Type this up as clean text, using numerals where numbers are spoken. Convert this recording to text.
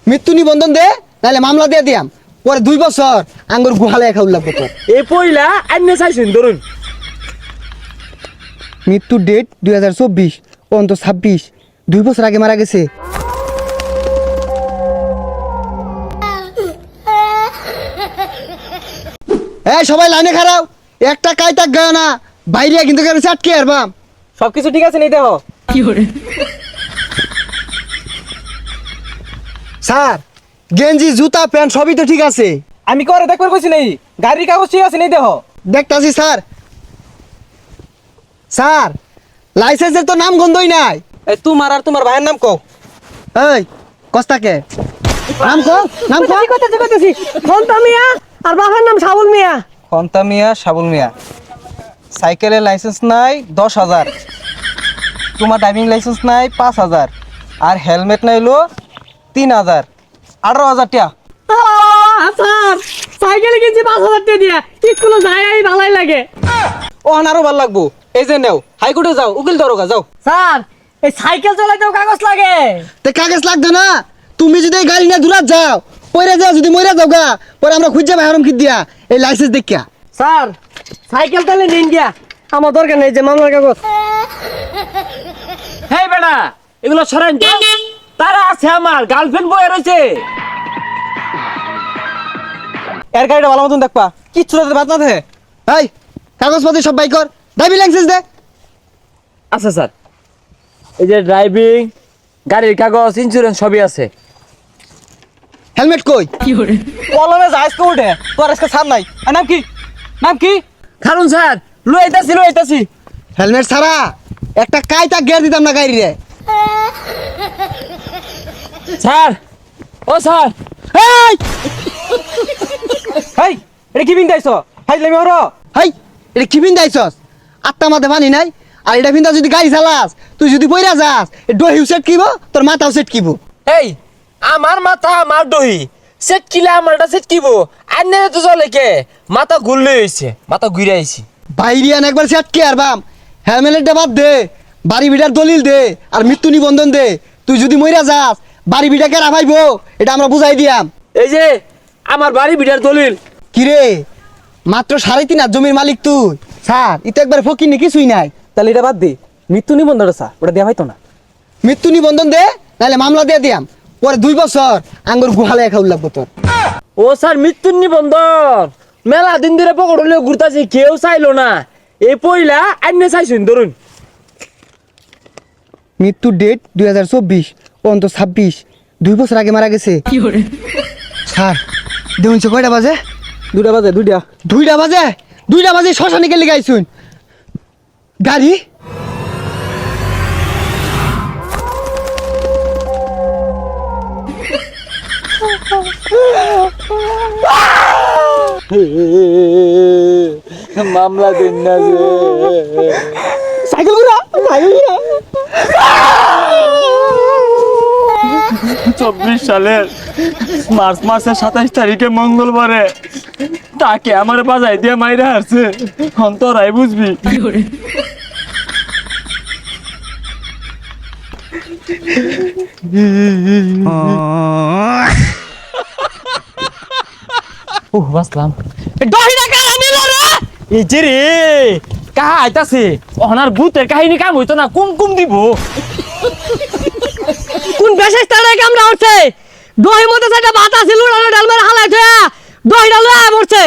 মৃত্যু নিবন্ধন দে, নাহলে মামলা দিয়ে দিয়াম। পরে 2 বছর আঙ্গুর গুহালে খাউল লাগবো তোর। এই পয়লা আইনে চাইছেন ধরুন। মৃত্যুর ডেট 2024, অন্ত 26, 2 বছর আগে মারা গেছে। এই সবাই লাইনে খারাপ, একটা কাইতাক গায় না, বাইরে কিন্তু কেন চাটকে আরবাম। সবকিছু ঠিক আছে নেই দেহ। স্যার, গেঞ্জি জুতা প্যান্ট সবই তো ঠিক আছে। আমি করে দেখবার কইছি নেই, গাড়ির কাগজ ঠিক আছে নেই দেহ। দেখতাছি স্যার। স্যার, লাইসেন্সের তো নাম গন্ধই নাই। এই তোমার আর তোমার ভাইয়ের নাম কও। এই কস্তাকে নাম কো, নাম কো। কইতেছি খন্তা মিয়া আর বাবার নাম সাবুল মিয়া। খন্তা মিয়া, সাবুল মিয়া। সাইকেলের লাইসেন্স নাই 10,000, তোমার ড্রাইভিং লাইসেন্স নাই 5,000, আর হেলমেট নাইলো 3,000, 18,000 টাকা। স্যার সাইকেল কিনছি 5,000 টাকা দিয়া, স্কুলে যাই আই ভালাই লাগে। ও আরো ভালো লাগবো। এই যে নেও, হাইকোর্টে যাও, উকিল দরগা যাও। স্যার এই সাইকেল চালাইতেও কাগজ লাগে। তে কাগজ লাগবে না। তুমি যদি এই গাড়ি নিয়ে দূরাত যাও, পরে যাও, যদি মরে যাও গা, পরে আমরা খুঁজে পাই হারাম কি দিয়া এই লাইসেন্স দেখিয়া। স্যার সাইকেল তাহলে নিন গিয়া, আমার দরকার নেই যে মামলার কাগজ। হেই বেটা, এগুলো সরেন তো। তারা আছে আমার গার্লফ্রেন্ড বয়ে রয়েছে। এর গাড়িটা ভালো মতন দেখবা, কিচ্ছু যাতে বাদ না থাকে। এই কাগজপত্র সব বাই কর, ড্রাইভিং লাইসেন্স দে। আচ্ছা স্যার, এই যে ড্রাইভিং, গাড়ির কাগজ, ইন্স্যুরেন্স সবই আছে। হেলমেট কই? কলমে যাইস কো উঠে, তোর আজকে ছাড় নাই। আর নাম কি? নাম কি? খারুন স্যার, লইতাছি লইতাছি। হেলমেট ছাড়া একটা কাইতা গিয়ার দিতাম না গাড়ি রে। স্যার, ও স্যার, এই হেই, এটা কি বিন্দাইছ? হাইলামি ওর। হেই, এটা কি বিন্দাইছস? আত্মা মাথা মানি নাই। আর এটা বিন্দা যদি গাড়ি চালাস, তুই যদি বইরা যাস, ডহিউ সেট কিব, তোর মাথাও সেট কিব। এই আমার মাথা আমার দহি সেট কিলা, আমারটা সেট কিব। আন্নে তো চলে কে, মাথা ঘুরলে হইছে, মাথা ঘুরে আইছি। বাইরিয়ান একবার সেট কে আরবাম। হেলমেটটা বাদ দে, বাড়ি বিটার দলিল দে, আর মৃত্যু নিবন্ধন দে। তুই যদি মইরা যাস, বাড়ি বিটা কেরা ভাইবো, এটা আমরা বুঝাই দিয়াম। এই যে আমার বাড়ি বিটার দলিল। কিরে, মাত্র 3.5 জমির মালিক তুই। স্যার, ইতো একবার ফকির নি, কিছুই নাই। তাহলে এটা বাদ দে, মৃত্যু নিবন্ধনটা স্যার, ওটা দেওয়া হয়তো না। মৃত্যু নিবন্ধন দে, নাহলে মামলা দিয়ে দিয়াম। পরে 2 বছর আঙ্গুর গুহালে খাউল লাগবো তোর। ও স্যার, মৃত্যুর নিবন্ধন মেলা দিন ধরে পকড় হলেও ঘুরতাছি, কেউ চাইলো না। এই পয়লা আইনে চাইছেন ধরুন। মৃত্যুর ডেট 2024, অন্ত 26, 2 বছর আগে মারা গেছে। স্যার, দেখুন কয়টা বাজে? 2টা বাজে, 2টা। 2টা বাজে? 2টা বাজে শ্মশানে গেলে গাইছুন গাড়ি। মামলা দিন না যে। সাইকেল ঘুরা, সাইকেল ঘুরা। 24 সালের মার্চ মাসের 27 তারিখে মঙ্গলবারে তাকে আমার বাজাই দিয়ে মাইরা আসছে। অন্তরাই বুঝবি। বাসলাম। দহিটা কারা নিল রে? এই যে রে কাহা আইতাছে, ওনার ভূতের কাহিনী কাম হইতো না, কুম দিব। কোন বেশেষ তারে কামড়া উঠছে? দহি মধ্যে একটা বাতা ছিল, ডাল মেরে হালাই থয়া দহিটা লয়া পড়ছে।